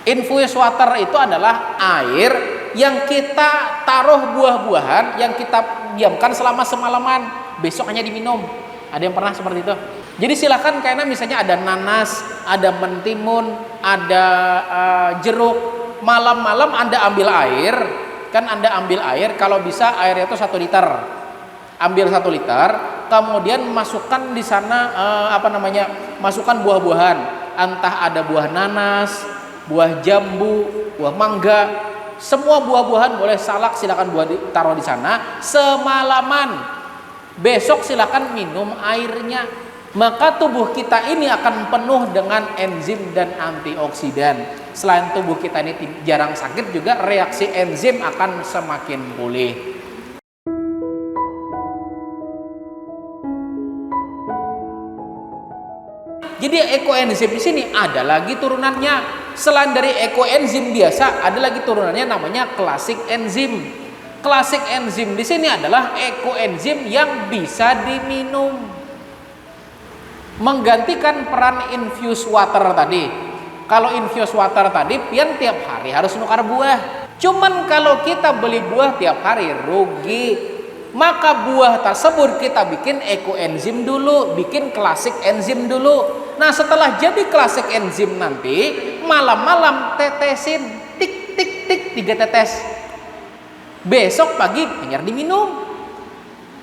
Infused water itu adalah air yang kita taruh buah-buahan yang kita diamkan selama semalaman, besok hanya diminum. Ada yang pernah seperti itu? Jadi silakan, karena misalnya ada nanas, ada mentimun, ada jeruk, malam-malam Anda ambil air, kan Anda ambil air, kalau bisa airnya itu 1 liter. Ambil 1 liter, kemudian masukkan di sana masukkan buah-buahan, entah ada buah nanas, buah jambu, buah mangga, semua buah-buahan boleh, salak silakan taruh di sana semalaman. Besok silakan minum airnya. Maka tubuh kita ini akan penuh dengan enzim dan antioksidan. Selain tubuh kita ini jarang sakit, juga reaksi enzim akan semakin pulih. Jadi ekoenzim di sini ada lagi turunannya. Selain dari ekoenzim biasa, ada lagi turunannya namanya klasik enzim. Klasik enzim di sini adalah ekoenzim yang bisa diminum, menggantikan peran infused water tadi. Kalau infused water tadi pian tiap hari harus nukar buah. Cuman kalau kita beli buah tiap hari rugi. Maka buah tersebut kita bikin ekoenzim dulu, bikin klasik enzim dulu. Nah, setelah jadi klasik enzim nanti malam-malam tetesin tik tik tik 3 tetes. Besok pagi hanya diminum.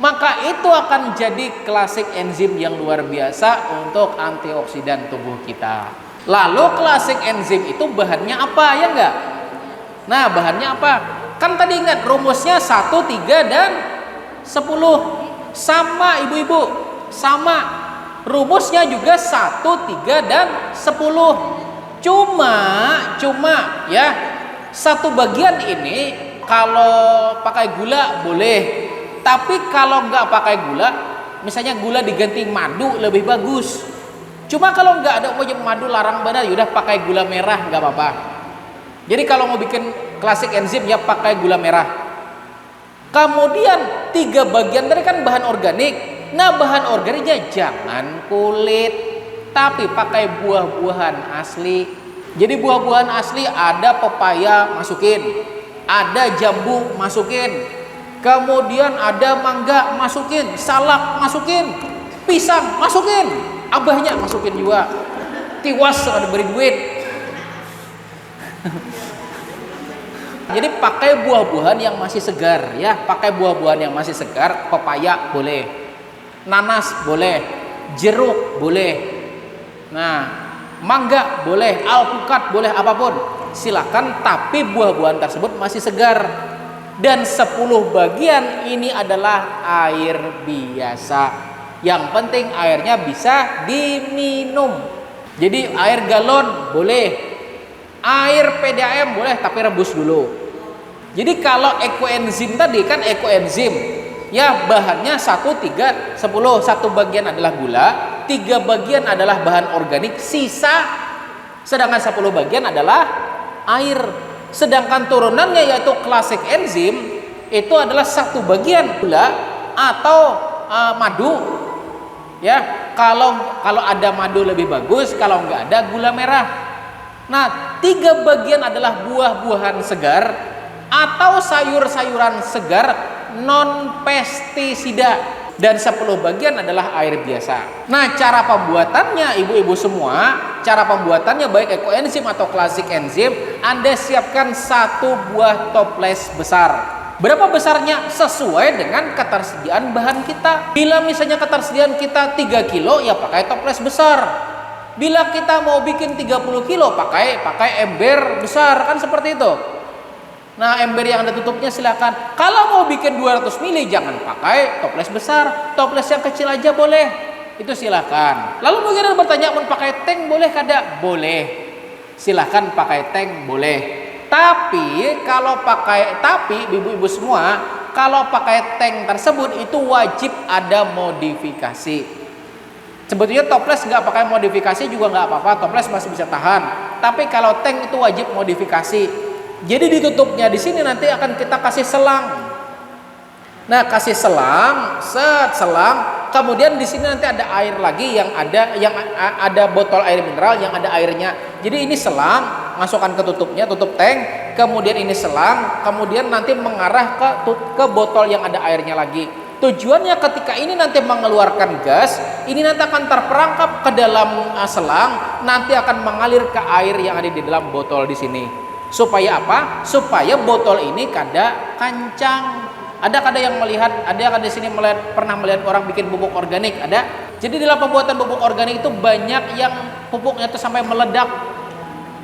Maka itu akan jadi klasik enzim yang luar biasa untuk antioksidan tubuh kita. Lalu klasik enzim itu bahannya apa, ya enggak? Nah, bahannya apa? Kan tadi ingat rumusnya 1, 3, dan 10. Sama ibu-ibu, sama. Rumusnya juga 1, 3, dan 10. Cuma ya, satu bagian ini kalau pakai gula boleh, tapi kalau nggak pakai gula, misalnya gula diganti madu lebih bagus. Cuma kalau nggak ada wajib madu, larang benar, yaudah pakai gula merah nggak apa-apa. Jadi kalau mau bikin klasik enzim ya pakai gula merah. Kemudian 3 bagian tadi kan bahan organik. Nah, bahan organiknya jangan kulit, tapi pakai buah-buahan asli. Jadi buah-buahan asli, ada pepaya masukin, ada jambu masukin, kemudian ada mangga masukin, salak masukin, pisang masukin, abahnya masukin juga. Tiwas ada beri duit. Jadi pakai buah-buahan yang masih segar ya, pakai buah-buahan yang masih segar. Pepaya boleh, nanas boleh, jeruk boleh, nah mangga boleh, alpukat boleh, apapun silakan, tapi buah-buahan tersebut masih segar. Dan 10 bagian ini adalah air biasa. Yang penting airnya bisa diminum. Jadi air galon boleh, air PDAM boleh, tapi rebus dulu. Jadi kalau ekoenzim tadi kan ekoenzim ya, bahannya 1, 3, 10. 1 bagian adalah gula, 3 bagian adalah bahan organik, sedangkan 10 bagian adalah air. Sedangkan turunannya yaitu klasik enzim itu adalah 1 bagian gula atau madu ya. Kalau ada madu lebih bagus, kalau nggak ada gula merah. Nah, 3 bagian adalah buah-buahan segar atau sayur-sayuran segar non pestisida, dan 10 bagian adalah air biasa. Nah, cara pembuatannya ibu-ibu semua, cara pembuatannya baik ekoenzim atau klasik enzim, Anda siapkan 1 buah toples besar. Berapa besarnya? Sesuai dengan ketersediaan bahan kita. Bila misalnya ketersediaan kita 3 kilo, ya pakai toples besar. Bila kita mau bikin 30 kilo, pakai ember besar, kan seperti itu. Nah, ember yang ada tutupnya silakan. Kalau mau bikin 200 ml jangan pakai toples besar, toples yang kecil aja boleh. Itu silakan. Lalu mungkin ada bertanya, mau pakai tank boleh kada? Boleh. Silakan pakai tank boleh. Tapi ibu-ibu semua, kalau pakai tank tersebut itu wajib ada modifikasi. Sebetulnya toples nggak pakai modifikasi juga nggak apa-apa, toples masih bisa tahan. Tapi kalau tank itu wajib modifikasi. Jadi ditutupnya di sini nanti akan kita kasih selang. Nah, kasih selang, selang. Kemudian di sini nanti ada air lagi yang ada botol air mineral yang ada airnya. Jadi ini selang. masukkan ke tutupnya, tutup tank, kemudian ini selang, kemudian nanti mengarah ke botol yang ada airnya lagi. Tujuannya ketika ini nanti mengeluarkan gas, ini nanti akan terperangkap ke dalam selang, nanti akan mengalir ke air yang ada di dalam botol di sini. Supaya apa? Supaya botol ini kada kancang. Ada yang melihat, ada di sini pernah melihat orang bikin pupuk organik, ada. Jadi dalam pembuatan pupuk organik itu banyak yang pupuknya itu sampai meledak.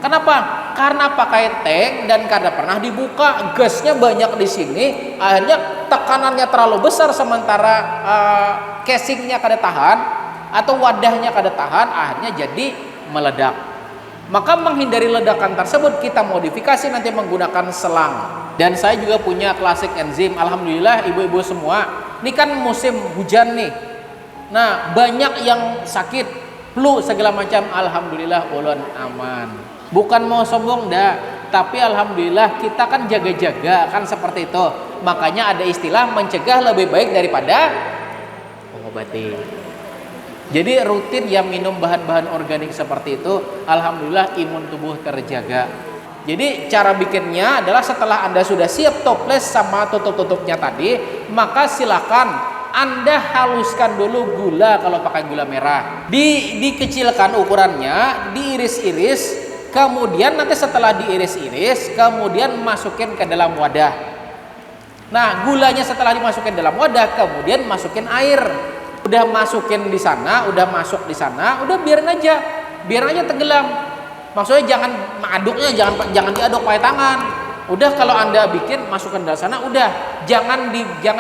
Kenapa? Karena pakai tank dan kada pernah dibuka, gasnya banyak di sini, akhirnya tekanannya terlalu besar sementara casingnya kada tahan atau wadahnya kada tahan, akhirnya jadi meledak. Maka menghindari ledakan tersebut kita modifikasi nanti menggunakan selang. Dan saya juga punya klasik enzim. Alhamdulillah ibu-ibu semua, ini kan musim hujan nih. Nah, banyak yang sakit, flu segala macam. Alhamdulillah ulun aman. Bukan mau sombong dah, tapi alhamdulillah kita kan jaga-jaga kan seperti itu. Makanya ada istilah mencegah lebih baik daripada mengobati. Jadi rutin yang minum bahan-bahan organik seperti itu, alhamdulillah imun tubuh terjaga. Jadi cara bikinnya adalah setelah Anda sudah siap toples sama tutup-tutupnya tadi, maka silakan Anda haluskan dulu gula kalau pakai gula merah. Dikecilkan ukurannya, diiris-iris, kemudian nanti setelah diiris-iris, kemudian masukin ke dalam wadah. Nah, gulanya setelah dimasukin dalam wadah, kemudian masukin air. Udah masukin di sana, udah masuk di sana, udah biarin aja tenggelam. Maksudnya jangan aduknya, jangan diaduk pakai tangan. Udah kalau Anda bikin masukkan dari sana, udah jangan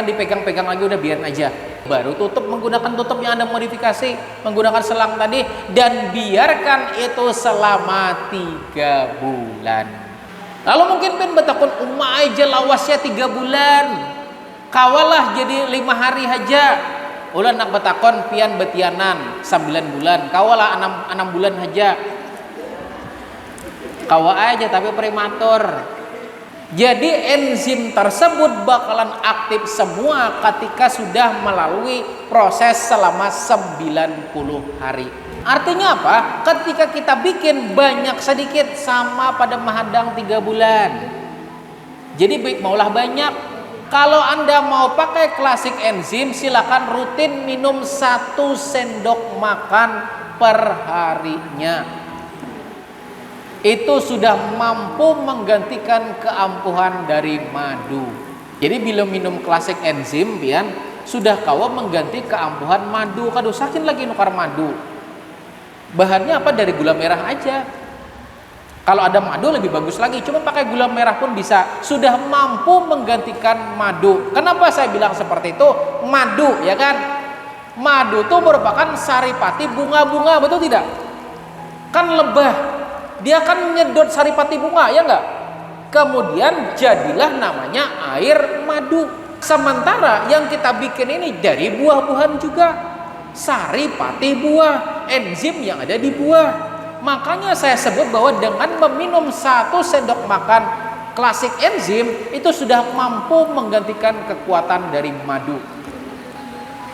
dipegang-pegang lagi, udah biarin aja. Baru tutup menggunakan tutup yang Anda modifikasi, menggunakan selang tadi, dan biarkan itu selama 3 bulan. Lalu mungkin pin betakun umma aja lawasnya 3 bulan. Kawalah jadi 5 hari aja. Ulah nak betakon pian betianan 9 bulan, kawalah 6 bulan aja. Kawa aja tapi prematur. Jadi enzim tersebut bakalan aktif semua ketika sudah melalui proses selama 90 hari. Artinya apa? Ketika kita bikin banyak sedikit sama pada menghadang 3 bulan. Jadi baik maulah banyak. Kalau Anda mau pakai klasik enzim, silakan rutin minum 1 sendok makan per harinya. Itu sudah mampu menggantikan keampuhan dari madu. Jadi bila minum klasik enzim, pian sudah kawa mengganti keampuhan madu. Kadu sakin lagi nukar madu. Bahannya apa? Dari gula merah aja. Kalau ada madu lebih bagus lagi, cuma pakai gula merah pun bisa, sudah mampu menggantikan madu. Kenapa saya bilang seperti itu? Madu, ya kan? Madu itu merupakan saripati bunga-bunga, betul tidak? Kan lebah, dia kan menyedot saripati bunga, ya enggak? Kemudian jadilah namanya air madu. Sementara yang kita bikin ini dari buah-buahan juga, saripati buah, enzim yang ada di buah. Makanya saya sebut bahwa dengan meminum 1 sendok makan klasik enzim itu sudah mampu menggantikan kekuatan dari madu.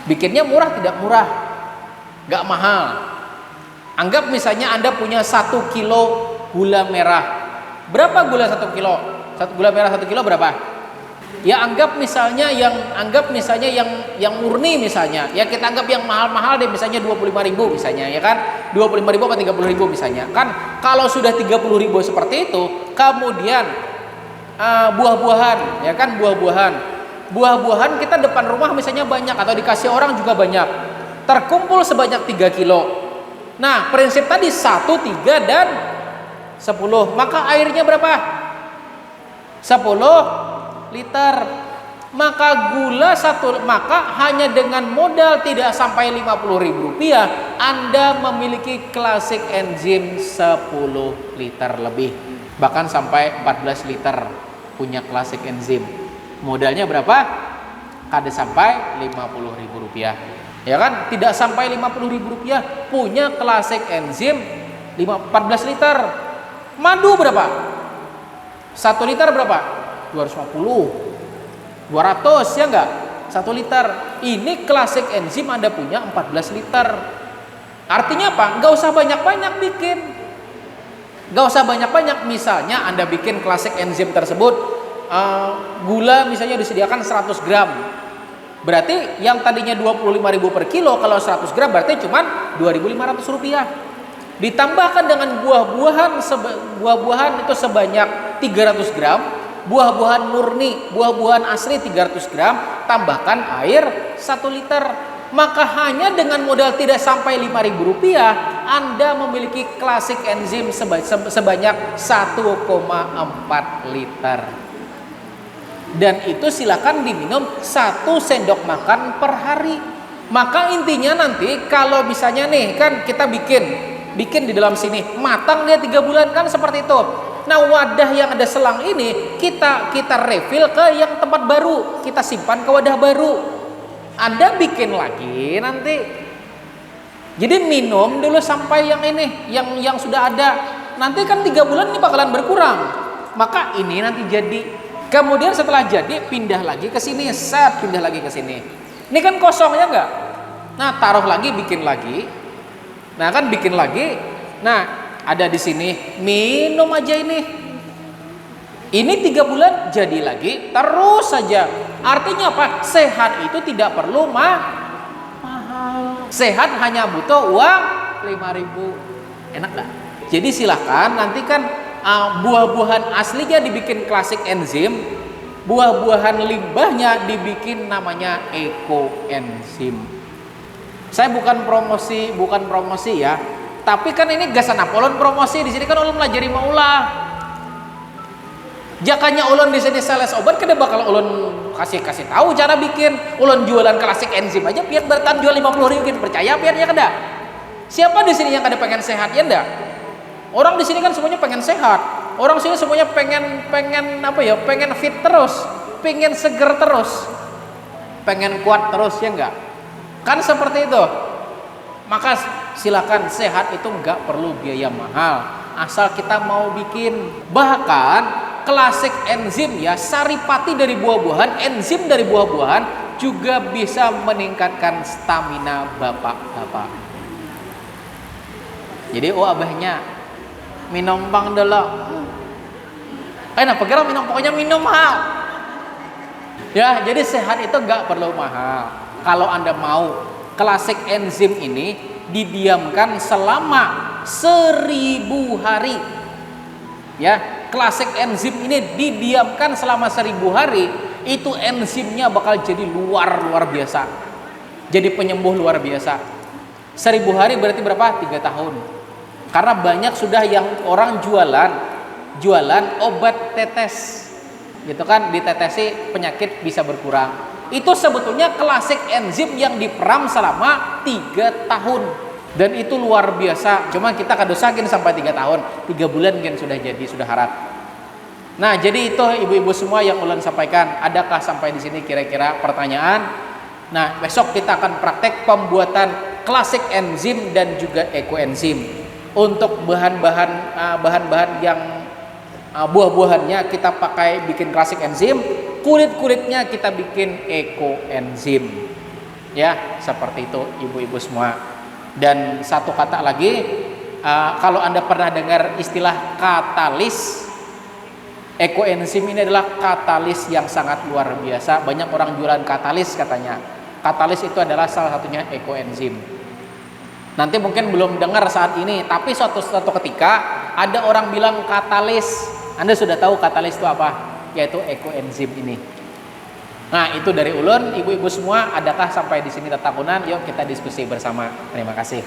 Bikinnya murah tidak murah, gak mahal. Anggap misalnya Anda punya 1 kilo gula merah. Berapa gula 1 kilo? Gula merah 1 kilo berapa? Ya anggap misalnya yang murni misalnya, ya kita anggap yang mahal-mahal deh, misalnya 25.000 misalnya, ya kan? 25.000 atau 30.000 misalnya. Kan kalau sudah 30.000 seperti itu, kemudian buah-buahan, ya kan, buah-buahan kita depan rumah misalnya banyak atau dikasih orang juga banyak. Terkumpul sebanyak 3 kilo. Nah, prinsip tadi 1, 3 dan 10. Maka airnya berapa? 10 liter. Maka gula maka hanya dengan modal tidak sampai Rp50.000 Anda memiliki klasik enzim 10 liter lebih, bahkan sampai 14 liter punya klasik enzim. Modalnya berapa? Kada sampai Rp50.000, ya kan? Tidak sampai Rp50.000 punya klasik enzim 14 liter. Madu berapa? 1 liter berapa? 250, 200, ya enggak? 1 liter. Ini klasik enzim Anda punya 14 liter. Artinya apa? Enggak usah banyak-banyak bikin. Gak usah banyak-banyak. Misalnya Anda bikin klasik enzim tersebut, gula misalnya disediakan 100 gram. Berarti yang tadinya 25.000 per kilo, kalau 100 gram berarti cuma 2.500 rupiah. Ditambahkan dengan buah-buahan itu sebanyak 300 gram, buah-buahan murni, buah-buahan asli 300 gram, tambahkan air 1 liter. Maka hanya dengan modal tidak sampai 5.000 rupiah, Anda memiliki klasik enzim sebanyak 1,4 liter. Dan itu silakan diminum 1 sendok makan per hari. Maka intinya nanti kalau misalnya nih kan kita bikin di dalam sini, matang dia 3 bulan kan seperti itu. Nah, wadah yang ada selang ini kita refill ke yang tempat baru, kita simpan ke wadah baru. Anda bikin lagi nanti. Jadi minum dulu sampai yang ini, yang sudah ada. Nanti kan 3 bulan ini bakalan berkurang. Maka ini nanti jadi. Kemudian setelah jadi pindah lagi ke sini, pindah lagi ke sini. Ini kan kosongnya enggak? Nah, taruh lagi, bikin lagi. Nah, kan bikin lagi. Nah, ada di sini, minum aja ini. Ini 3 bulan jadi lagi, terus saja. Artinya apa? Sehat itu tidak perlu mahal. Sehat hanya butuh uang 5.000. Enak gak? Jadi silahkan nanti kan buah-buahan aslinya dibikin klasik enzim, buah-buahan limbahnya dibikin namanya eco enzim. Saya bukan promosi ya. Tapi kan ini gasan apa ulun promosi di sini kan ulun melajari maulah. Jakanya ulun di sini sales obat kada bakal ulun kasih tahu cara bikin. Ulun jualan klasik enzim aja biar bertahan jual 50.000, percaya biarnya kada. Siapa di sini yang kada pengen sehat ya ndak? Orang di sini kan semuanya pengen sehat. Orang sini semuanya pengen apa ya? Pengen fit terus, pengen seger terus. Pengen kuat terus ya enggak? Kan seperti itu. Maka silakan, sehat itu enggak perlu biaya mahal, asal kita mau bikin. Bahkan klasik enzim ya, saripati dari buah-buahan, enzim dari buah-buahan juga bisa meningkatkan stamina bapak-bapak. Jadi abahnya minum bang dulu. Kenapa kira minum, pokoknya minum mahal. Ya, jadi sehat itu enggak perlu mahal. Kalau Anda mau klasik enzim ini didiamkan selama 1.000 hari. Ya, klasik enzim ini didiamkan selama 1.000 hari, itu enzimnya bakal jadi luar biasa. Jadi penyembuh luar biasa. 1.000 hari berarti berapa? 3 tahun. Karena banyak sudah yang orang jualan obat tetes. Gitu kan, ditetesi penyakit bisa berkurang. Itu sebetulnya klasik enzim yang diperam selama 3 tahun. Dan itu luar biasa. Cuma kita kadosakin sampai 3 tahun. 3 bulan kan sudah jadi, sudah harap. Nah, jadi itu ibu-ibu semua yang ulun sampaikan. Adakah sampai di sini kira-kira pertanyaan? Nah, besok kita akan praktek pembuatan klasik enzim dan juga ekoenzim. Untuk bahan-bahan yang buah-buahannya kita pakai bikin klasik enzim, kulit-kulitnya kita bikin ekoenzim. Ya, seperti itu ibu-ibu semua. Dan satu kata lagi, kalau Anda pernah dengar istilah katalis, ekoenzim ini adalah katalis yang sangat luar biasa. Banyak orang jualan katalis katanya. Katalis itu adalah salah satunya ekoenzim. Nanti mungkin belum dengar saat ini, tapi suatu ketika ada orang bilang katalis. Anda sudah tahu katalis itu apa? Yaitu ekoenzim ini. Nah, itu dari ulun, ibu-ibu semua. Adakah sampai di sini tetakunan? Yuk kita diskusi bersama. Terima kasih.